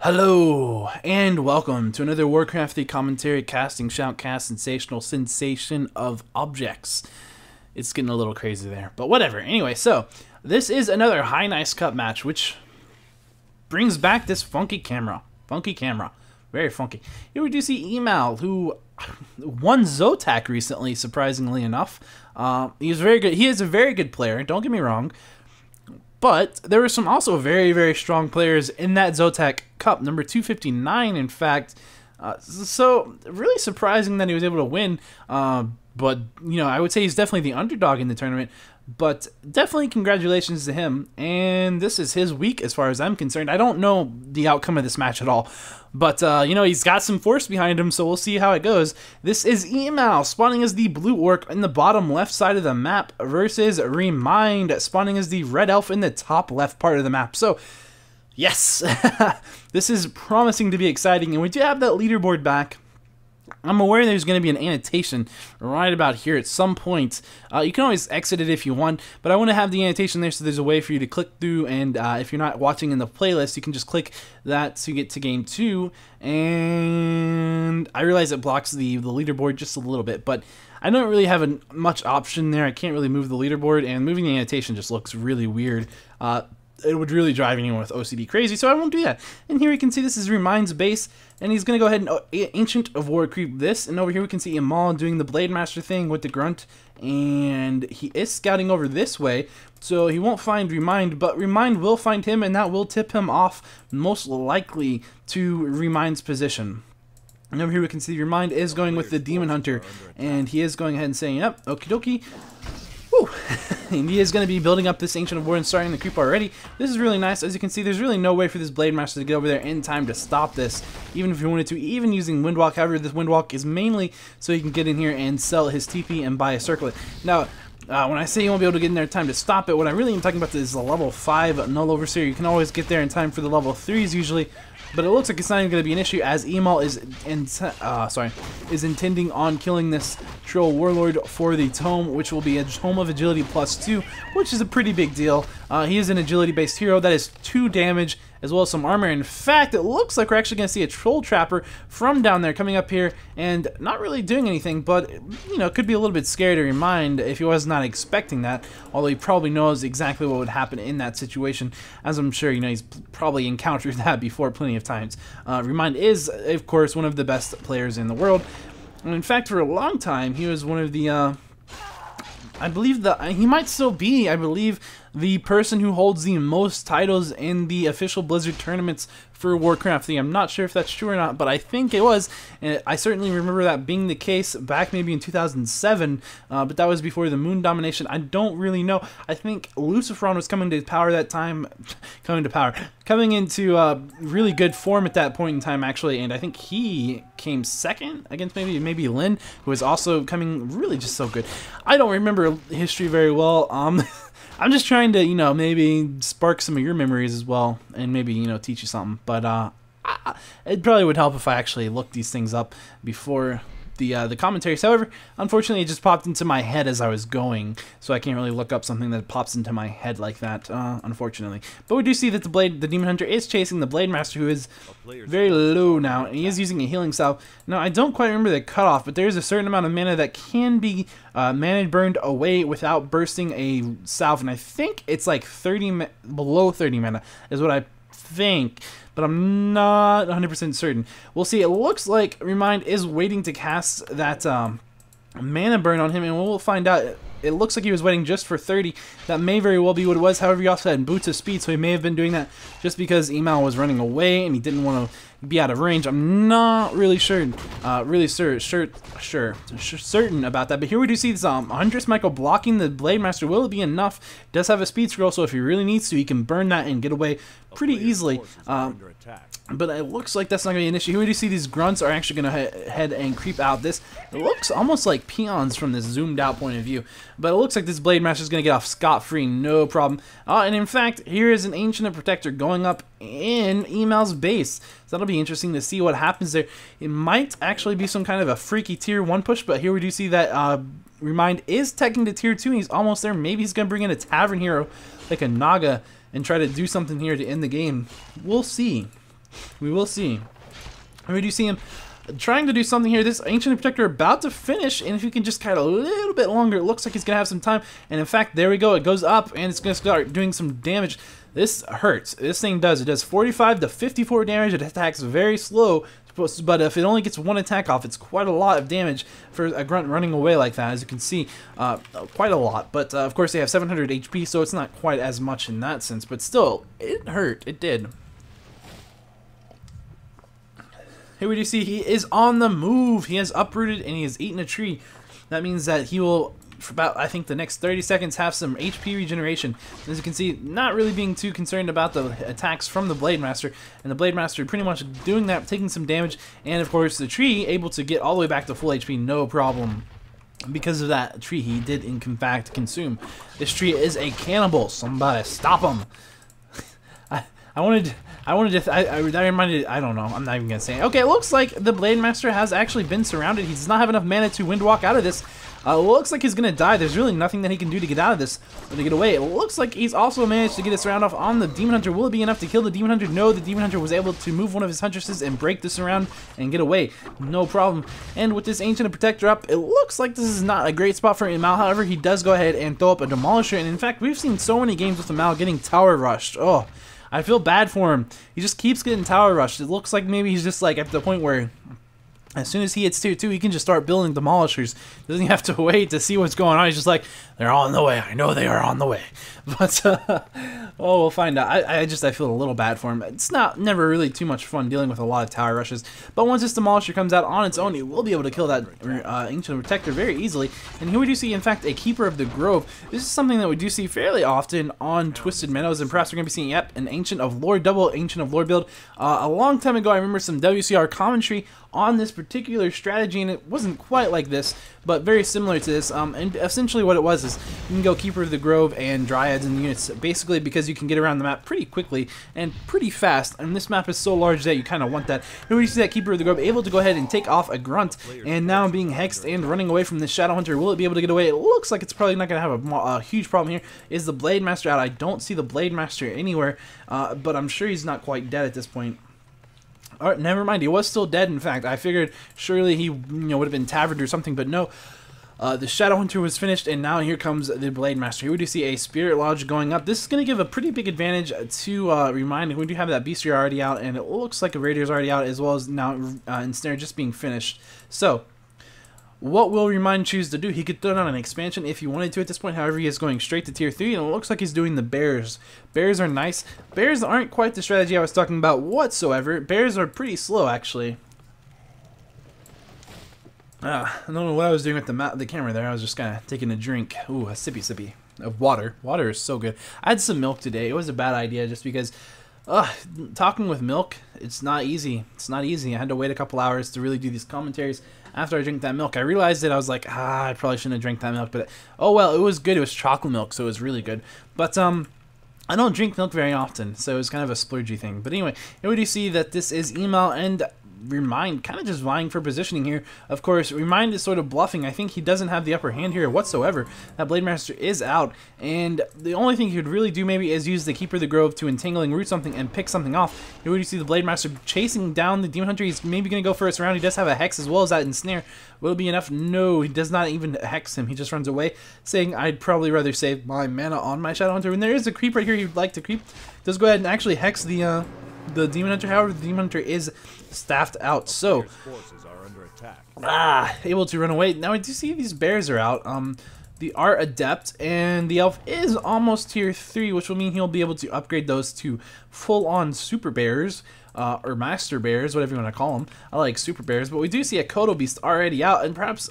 Hello, and welcome to another Warcrafty commentary casting shoutcast sensational sensation of objects. It's getting a little crazy there, but whatever. Anyway, so this is another HiNice Cup match, which brings back this funky camera. Very funky. Here we do see eMaL, who won Zotac recently, surprisingly enough. He's very good. He is a very good player, don't get me wrong. But there were some also very, very strong players in that Zotac Cup, number 259, in fact. So really surprising that he was able to win. But, you know, I would say he's definitely the underdog in the tournament. But definitely congratulations to him. And this is his week as far as I'm concerned. I don't know the outcome of this match at all. But, you know, he's got some force behind him, so we'll see how it goes. This is eMaL, spawning as the blue orc in the bottom left side of the map versus Remind, spawning as the red elf in the top left part of the map. So, yes, this is promising to be exciting. And we do have that leaderboard back. I'm aware there's going to be an annotation right about here at some point. You can always exit it if you want, but I want to have the annotation there so there's a way for you to click through, and if you're not watching in the playlist, you can just click that to get to game 2, and I realize it blocks the leaderboard just a little bit, but I don't really have much option there. I can't really move the leaderboard, and moving the annotation just looks really weird. It would really drive anyone with OCD crazy, so I won't do that. And here we can see this is Remind's base, and he's going to go ahead and Ancient of War creep this, and over here we can see eMaL doing the Blade Master thing with the Grunt, and he is scouting over this way, so he won't find Remind, but Remind will find him, and that will tip him off most likely to Remind's position. And over here we can see Remind is going with the Demon Hunter, and he is going ahead and saying, yep, okie dokie. Woo. And he is going to be building up this Ancient of War and starting the creep already. This is really nice. As you can see, there's really no way for this Blade Master to get over there in time to stop this, even if he wanted to, even using Windwalk. However, this Windwalk is mainly so he can get in here and sell his TP and buy a circlet. Now, when I say you won't be able to get in there in time to stop it, what I really am talking about is the level 5 Null Overseer. You can always get there in time for the level 3s usually, but it looks like it's not even going to be an issue, as eMaL is intending on killing this Troll Warlord for the Tome, which will be a Tome of Agility +2, which is a pretty big deal. He is an agility-based hero. That is 2 damage, as well as some armor. In fact, it looks like we're actually going to see a Troll Trapper from down there coming up here and not really doing anything, but, you know, could be a little bit scary to Remind if he was not expecting that, although he probably knows exactly what would happen in that situation, as I'm sure, you know, he's probably encountered that before plenty of times. Remind is, of course, one of the best players in the world, and in fact, for a long time, he was one of the, I believe he might still be, I believe, the person who holds the most titles in the official Blizzard tournaments for Warcraft 3. I'm not sure if that's true or not, but I think it was. And I certainly remember that being the case back maybe in 2007, but that was before the Moon Domination. I don't really know. I think Luciferon was coming to power that time, coming into really good form at that point in time, actually, and I think he came second against maybe Lynn, who was also coming really just so good. I don't remember history very well. I'm just trying to, you know, maybe spark some of your memories as well, and maybe, you know, teach you something. But it probably would help if I actually looked these things up before the commentaries. However, unfortunately, it just popped into my head as I was going, so I can't really look up something that pops into my head like that, unfortunately. But we do see that the Demon Hunter is chasing the Blade Master, who is very low now, and he is using a healing salve. Now, I don't quite remember the cutoff, but there is a certain amount of mana that can be mana burned away without bursting a salve, and I think it's like below 30 mana is what I think, but I'm not 100% certain. We'll see. It looks like Remind is waiting to cast that mana burn on him, and we'll find out. It looks like he was waiting just for 30. That may very well be what it was. However, he also had Boots of Speed, so he may have been doing that just because eMaL was running away and he didn't want to be out of range. I'm not really sure, certain about that. But here we do see this Huntress Michael blocking the Blade Master. Will it be enough? He does have a speed scroll, so if he really needs to, he can burn that and get away pretty easily. But it looks like that's not going to be an issue. Here we do see these grunts are actually going to head and creep out this. It looks almost like peons from this zoomed out point of view. But it looks like this Blade Master is going to get off scot-free, no problem. And in fact, here is an Ancient of Protector going up in eMaL's base. So that'll be interesting to see what happens there. It might actually be some kind of a freaky tier 1 push, but here we do see that Remind is teching to tier 2, and he's almost there. Maybe he's going to bring in a Tavern Hero like a Naga and try to do something here to end the game. We'll see. We will see. We do see him trying to do something here. This Ancient Protector about to finish, and if you can just kind of a little bit longer, it looks like he's going to have some time. And in fact, there we go. It goes up, and it's going to start doing some damage. This hurts. This thing does. It does 45 to 54 damage. It attacks very slow, but if it only gets one attack off, it's quite a lot of damage for a grunt running away like that. As you can see, quite a lot. But of course, they have 700 HP, so it's not quite as much in that sense. But still, it hurt. It did. Here we do see he is on the move. He has uprooted and he has eaten a tree. That means that he will, for about, I think, the next 30 seconds, have some HP regeneration. As you can see, not really being too concerned about the attacks from the Blade Master. And the Blade Master pretty much doing that, taking some damage. And of course, the tree able to get all the way back to full HP, no problem. Because of that tree, he did in fact consume. This tree is a cannibal. Somebody stop him. That reminded, I don't know, I'm not even gonna say it. Okay, it looks like the Blade Master has actually been surrounded. He does not have enough mana to wind walk out of this. Looks like he's gonna die. There's really nothing that he can do to get out of this, or to get away. It looks like he's also managed to get his round off on the Demon Hunter. Will it be enough to kill the Demon Hunter? No, the Demon Hunter was able to move one of his Huntresses and break this around and get away. No problem. And with this Ancient Protector up, it looks like this is not a great spot for eMaL. However, he does go ahead and throw up a Demolisher. And in fact, we've seen so many games with eMaL getting tower rushed. Oh, I feel bad for him. He just keeps getting tower rushed. It looks like maybe he's just like at the point where as soon as he hits tier 2, he can just start building demolishers. Doesn't have to wait to see what's going on. He's just like, they're on the way. I know they are on the way. But, oh, we'll find out. I feel a little bad for him. It's never really too much fun dealing with a lot of tower rushes. But once this demolisher comes out on its own, he will be able to kill that Ancient Protector very easily. And here we do see, in fact, a Keeper of the Grove. This is something that we do see fairly often on Twisted Meadows. And perhaps we're going to be seeing, yep, an Ancient of Lore, double Ancient of Lore build. A long time ago, I remember some WCR commentary on this particular strategy, and it wasn't quite like this, but very similar to this. And essentially what it was is you can go Keeper of the Grove and Dryads and units, basically because you can get around the map pretty quickly and pretty fast, and this map is so large that you kind of want that. Here we see that Keeper of the Grove able to go ahead and take off a Grunt, and now being hexed and running away from the Shadow Hunter. Will it be able to get away? It looks like it's probably not going to have a huge problem here. Is the Blade Master out? I don't see the Blade Master anywhere, but I'm sure he's not quite dead at this point. Alright, never mind. He was still dead, in fact. I figured surely he would have been taverned or something, but no. The Shadow Hunter was finished, and now here comes the Blade Master. Here we do see a Spirit Lodge going up. This is going to give a pretty big advantage to Remind. We do have that Bestiary already out, and it looks like a Raidier's already out, as well as now Ensnare just being finished. So, what will Remind choose to do? He could throw down an expansion if he wanted to at this point. However, he is going straight to tier 3, and it looks like he's doing the Bears. Bears are nice. Bears aren't quite the strategy I was talking about whatsoever. Bears are pretty slow, actually. I don't know what I was doing with the camera there. I was just kind of taking a drink. Ooh, a sippy of water. Water is so good. I had some milk today. It was a bad idea just because talking with milk, it's not easy. It's not easy. I had to wait a couple hours to really do these commentaries. After I drank that milk, I realized that I was like, I probably shouldn't have drank that milk. But oh well, it was good. It was chocolate milk, so it was really good. But I don't drink milk very often, so it was kind of a splurgy thing. But anyway, here we do see that this is eMaL and Remind kind of just vying for positioning here. Of course, Remind is sort of bluffing. I think he doesn't have the upper hand here whatsoever. That Blade Master is out, and the only thing he could really do maybe is use the Keeper of the Grove to entangle and root something and pick something off. Here we see the Blade Master chasing down the Demon Hunter. He's maybe going to go first round. He does have a Hex as well as that Ensnare. Will it be enough? No, he does not even Hex him. He just runs away, saying, I'd probably rather save my mana on my Shadow Hunter. When there is a creep right here you'd like to creep, does go ahead and actually Hex the Demon Hunter. However, the Demon Hunter is staffed out, so able to run away. Now I do see these bears are out. The Art Adept and the Elf is almost tier 3, which will mean he'll be able to upgrade those to full-on Super Bears, or Master Bears, whatever you want to call them. I like Super Bears, but we do see a Kodo Beast already out, and perhaps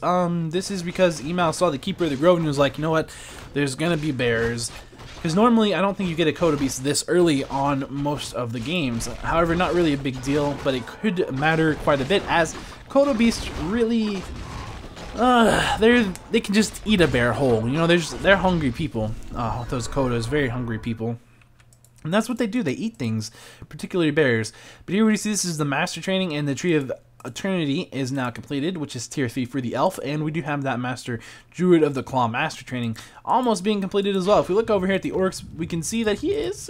this is because eMaL saw the Keeper of the Grove and was like, you know what, there's gonna be bears. Because normally, I don't think you get a Kodo Beast this early on most of the games. However, not really a big deal, but it could matter quite a bit, as Kodo Beasts really, they can just eat a bear whole. You know, they're hungry people. Those Kodos, very hungry people. And that's what they do. They eat things, particularly bears. But here we see this is the Master Training and the Tree of Eternity is now completed, which is tier 3 for the elf, and we do have that master druid of the claw master training almost being completed as well. If we look over here at the orcs, we can see that he's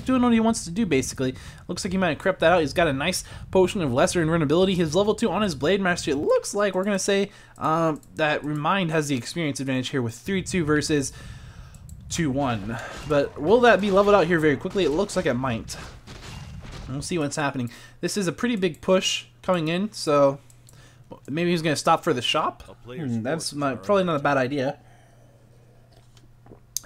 doing what he wants to do basically. Looks like he might have crept that out. He's got a nice potion of lesser invulnerability. His level 2 on his blade master. It looks like we're gonna say that Remind has the experience advantage here with 3-2 versus 2-1. But will that be leveled out here very quickly? It looks like it might. We'll see what's happening. This is a pretty big push coming in, so maybe he's going to stop for the shop. That's probably not a bad idea.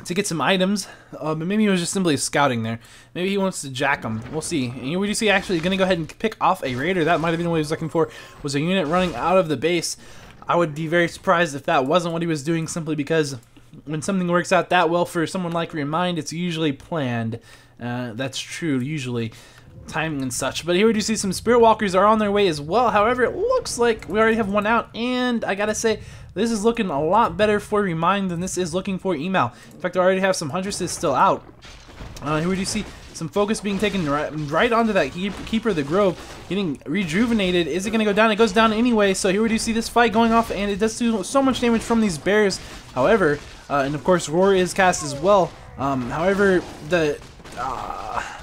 To get some items, but maybe he was just simply scouting there. Maybe he wants to jack them. We'll see. And here we do see actually going to go ahead and pick off a raider. That might have been what he was looking for, was a unit running out of the base. I would be very surprised if that wasn't what he was doing, simply because when something works out that well for someone like Remind, it's usually planned. That's true, usually. Timing and such. But here we do see some Spirit Walkers are on their way as well. However, it looks like we already have one out, and I gotta say, this is looking a lot better for Remind than this is looking for eMaL. In fact, I already have some Huntresses still out. Here we do see some focus being taken right onto that Keeper of the Grove, getting rejuvenated. Is it going to go down? It goes down anyway, so here we do see this fight going off, and it does do so much damage from these bears. However, and of course, Roar is cast as well. However,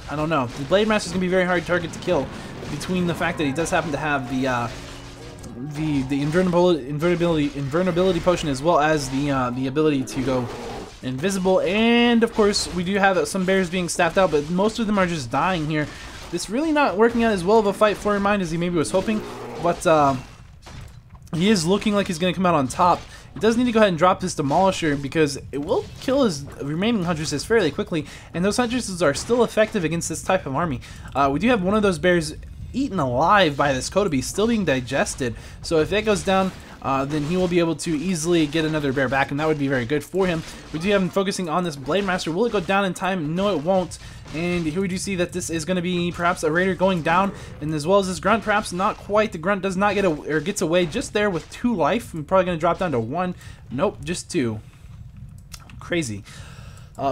I don't know. The Blade Master is going to be a very hard target to kill, between the fact that he does happen to have the invulnerability potion, as well as the ability to go invisible. And of course, we do have some bears being staffed out, but most of them are just dying here. This really not working out as well of a fight for Remind as he maybe was hoping, but he is looking like he's going to come out on top. He does need to go ahead and drop this Demolisher, because it will kill his remaining Huntresses fairly quickly, and those Huntresses are still effective against this type of army. We do have one of those bears eaten alive by this Kotobi, still being digested, so if that goes down, then he will be able to easily get another bear back, and that would be very good for him. We do have him focusing on this Blade Master. Will it go down in time? No, it won't. And here we do see that this is going to be perhaps a Raider going down, and as well as this Grunt, perhaps not quite. The Grunt does not get or gets away just there with 2 life. I'm probably going to drop down to 1. Nope, just 2. Crazy.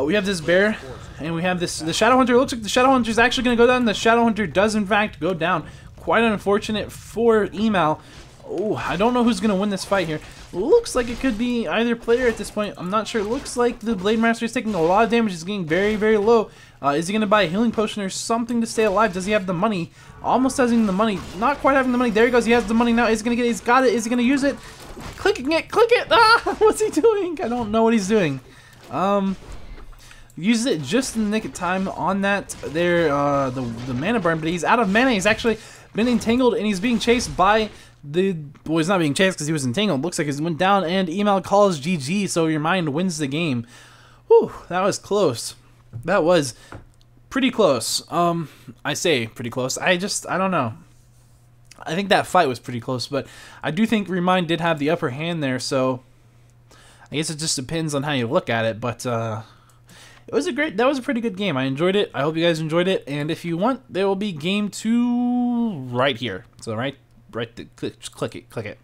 We have this bear, and we have the Shadow Hunter. It looks like the Shadow Hunter is actually going to go down. The Shadow Hunter does in fact go down. Quite unfortunate for eMaL. Oh, I don't know who's going to win this fight here. Looks like it could be either player at this point. I'm not sure. It looks like the Blade Master is taking a lot of damage. He's getting very, very low. Is he going to buy a healing potion or something to stay alive? Does he have the money? Almost having the money. Not quite having the money. There he goes. He has the money now. He's going to get it. He's got it. Is he going to use it? Clicking it. Click it. Ah, what's he doing? I don't know what he's doing. Uses it just in the nick of time on that there, the mana burn, but he's out of mana. He's actually been entangled, and he's being chased by well, he's not being chased because he was entangled. Looks like he went down, and eMaL calls GG, so Remind wins the game. Whew, that was close. That was pretty close. I say pretty close. I don't know. I think that fight was pretty close, but I do think Remind did have the upper hand there, so I guess it just depends on how you look at it, but that was a pretty good game. I enjoyed it. I hope you guys enjoyed it, and if you want, there will be game 2 right here. So click it.